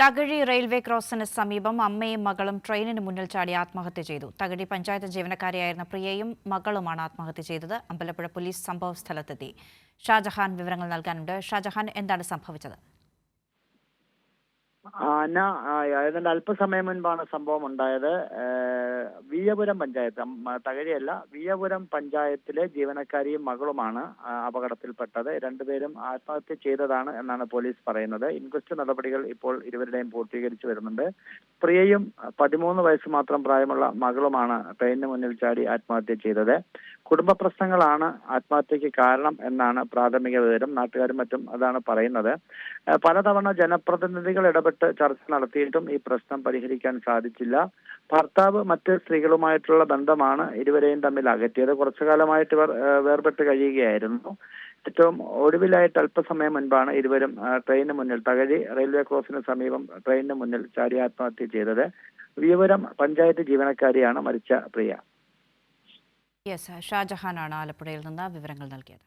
Thakazhi railway ക്രോസിന് സമീപം അമ്മയും മകളും ട്രെയിനിന് മുന്നിൽ ചാടി ആത്മഹത്യ ചെയ്തു. തകഴി പഞ്ചായത്ത് ജീവനക്കാരിയായിരുന്ന പ്രിയയും മകളുമാണ് ആത്മഹത്യ ചെയ്തത്. അമ്പലപ്പുഴ പോലീസ് സംഭവസ്ഥലത്തെത്തി. ഷാജഹാൻ വിവരങ്ങൾ നൽകാനുണ്ട്. ഷാജഹാൻ, എന്താണ് സംഭവിച്ചത്? ഏതാണ്ട് അല്പസമയം മുൻപാണ് സംഭവം ഉണ്ടായത്. വിയ്യപുരം പഞ്ചായത്ത്, തകഴിയല്ല, വിയ്യപുരം പഞ്ചായത്തിലെ ജീവനക്കാരിയും മകളുമാണ് അപകടത്തിൽപ്പെട്ടത്. രണ്ടുപേരും ആത്മഹത്യ ചെയ്തതാണ് എന്നാണ് പോലീസ് പറയുന്നത്. ഇൻക്വസ്റ്റ് നടപടികൾ ഇപ്പോൾ ഇരുവരുടെയും പൂർത്തീകരിച്ചു വരുന്നുണ്ട്. പ്രിയയും 13 വയസ്സ് മാത്രം പ്രായമുള്ള മകളുമാണ് ട്രെയിനിന് മുന്നിൽ ചാടി ആത്മഹത്യ ചെയ്തത്. കുടുംബ പ്രശ്നങ്ങളാണ് ആത്മഹത്യക്ക് കാരണം എന്നാണ് പ്രാഥമിക വിവരം. നാട്ടുകാരും മറ്റും അതാണ് പറയുന്നത്. പലതവണ ജനപ്രതിനിധികൾ ഇടപെട്ട് ചർച്ച നടത്തിയിട്ടും ഈ പ്രശ്നം പരിഹരിക്കാൻ സാധിച്ചില്ല. ഭർത്താവ് മറ്റ് സ്ത്രീകളുമായിട്ടുള്ള ബന്ധമാണ് ഇരുവരെയും തമ്മിൽ അകറ്റിയത്. കുറച്ചു കാലമായിട്ട് ഇവർ വേർപെട്ട് കഴിയുകയായിരുന്നു. ഏറ്റവും ഒടുവിലായിട്ട് അല്പസമയം മുൻപാണ് ഇരുവരും ട്രെയിനിന് മുന്നിൽ, തകഴി റെയിൽവേ ക്രോസിന് സമീപം ട്രെയിനിന് മുന്നിൽ ചാടി ആത്മഹത്യ ചെയ്തത്. വിയ്യപുരം പഞ്ചായത്ത് ജീവനക്കാരിയാണ് മരിച്ച പ്രിയ. യെസ്, ഷാജഹാനാണ് ആലപ്പുഴയിൽ നിന്ന് വിവരങ്ങൾ നൽകിയത്.